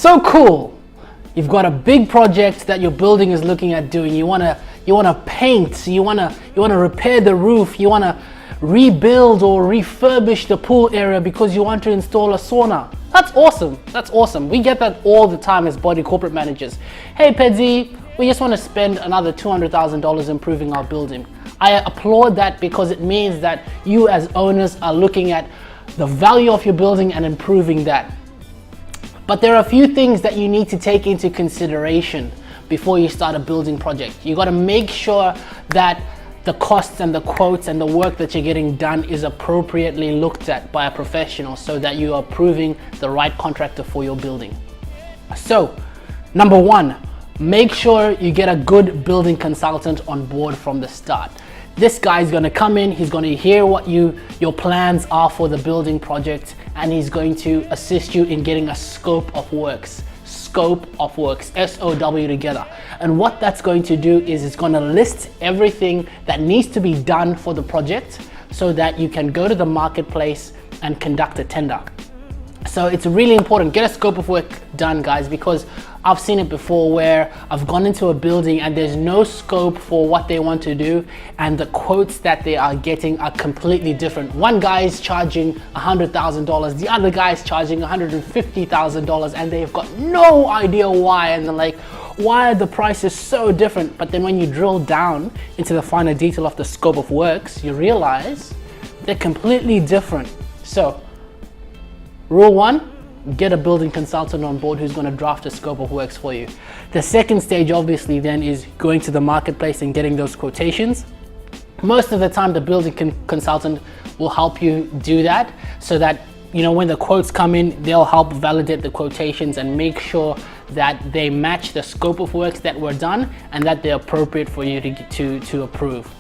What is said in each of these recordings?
so cool. You've got a big project that your building is looking at doing. You wanna paint, you wanna repair the roof, you wanna rebuild or refurbish the pool area because you want to install a sauna. That's awesome. That's awesome. We get that all the time as body corporate managers. Hey Pedzi, we just want to spend another $200,000 improving our building. I applaud that because it means that you as owners are looking at the value of your building and improving that. But there are a few things that you need to take into consideration before you start a building project. You got to make sure that the costs and the quotes and the work that you're getting done is appropriately looked at by a professional so that you are approving the right contractor for your building. So, number one, make sure you get a good building consultant on board from the start. This guy is going to come in, he's going to hear what your plans are for the building project, and he's going to assist you in getting a scope of works. Scope of works, SOW together. And what that's going to do is it's going to list everything that needs to be done for the project so that you can go to the marketplace and conduct a tender. So it's really important, get a scope of work done, guys, because I've seen it before where I've gone into a building and there's no scope for what they want to do, and the quotes that they are getting are completely different. One guy is charging $100,000, the other guy is charging $150,000, and they've got no idea why, and they're like, why are the prices so different? But then when you drill down into the finer detail of the scope of works, you realize they're completely different. So rule one, get a building consultant on board who's going to draft a scope of works for you. The second stage obviously then is going to the marketplace and getting those quotations. Most of the time the building consultant will help you do that so that, you know, when the quotes come in, they'll help validate the quotations and make sure that they match the scope of works that were done and that they're appropriate for you to approve.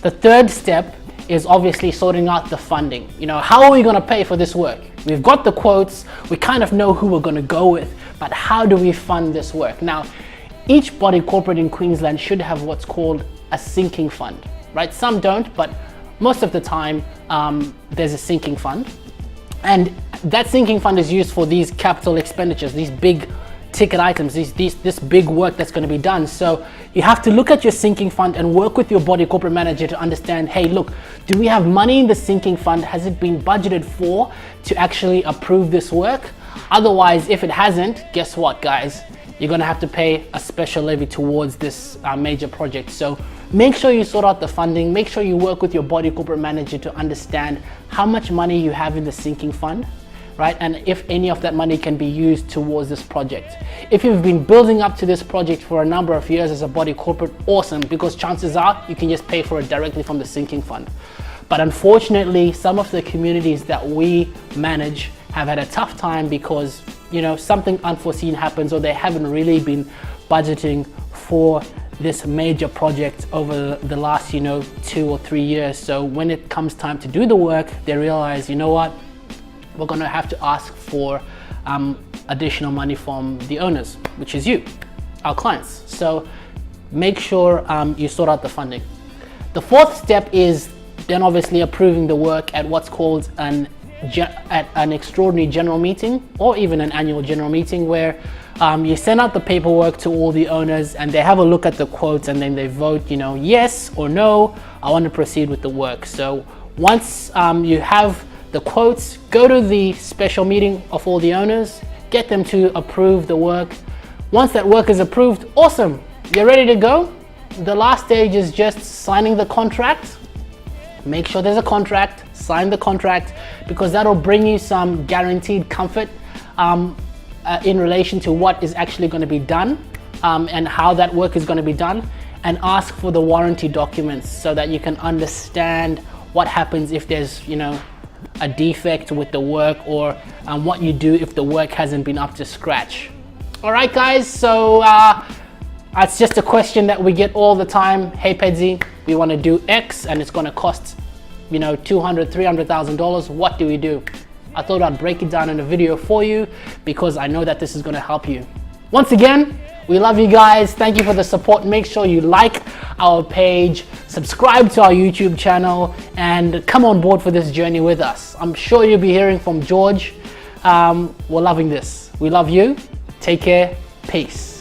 The third step is obviously sorting out the funding. You know, how are we going to pay for this work? We've got the quotes, we kind of know who we're going to go with, but how do we fund this work? Now, each body corporate in Queensland should have what's called a sinking fund, right? Some don't, but most of the time there's a sinking fund. And that sinking fund is used for these capital expenditures, these big ticket items, this big work that's going to be done. So you have to look at your sinking fund and work with your body corporate manager to understand, hey, look, do we have money in the sinking fund? Has it been budgeted for to actually approve this work? Otherwise, if it hasn't, guess what, guys? You're going to have to pay a special levy towards this major project. So make sure you sort out the funding. Make sure you work with your body corporate manager to understand how much money you have in the sinking fund, right? And if any of that money can be used towards this project. If you've been building up to this project for a number of years as a body corporate, awesome, because chances are you can just pay for it directly from the sinking fund. But unfortunately, some of the communities that we manage have had a tough time because, you know, something unforeseen happens or they haven't really been budgeting for this major project over the last, 2 or 3 years. So when it comes time to do the work, they realize, you know what, we're going to have to ask for additional money from the owners, which is you, our clients. So make sure you sort out the funding. The fourth step is then obviously approving the work at what's called an extraordinary general meeting or even an annual general meeting, where you send out the paperwork to all the owners and they have a look at the quotes and then they vote, yes or no, I want to proceed with the work. So once you have the quotes, go to the special meeting of all the owners, get them to approve the work. Once that work is approved, awesome, you're ready to go. The last stage is just signing the contract. Make sure there's a contract, sign the contract, because that'll bring you some guaranteed comfort in relation to what is actually going to be done and how that work is going to be done, and ask for the warranty documents so that you can understand what happens if there's, a defect with the work, or what you do if the work hasn't been up to scratch. All right, guys, so it's just a question that we get all the time. Hey, Pedzi, we want to do X and it's going to cost, $200,000, $300,000. What do we do? I thought I'd break it down in a video for you because I know that this is going to help you. Once again, we love you guys. Thank you for the support. Make sure you like our page, subscribe to our YouTube channel, and come on board for this journey with us. I'm sure you'll be hearing from George. We're loving this. We love you. Take Take care. Peace.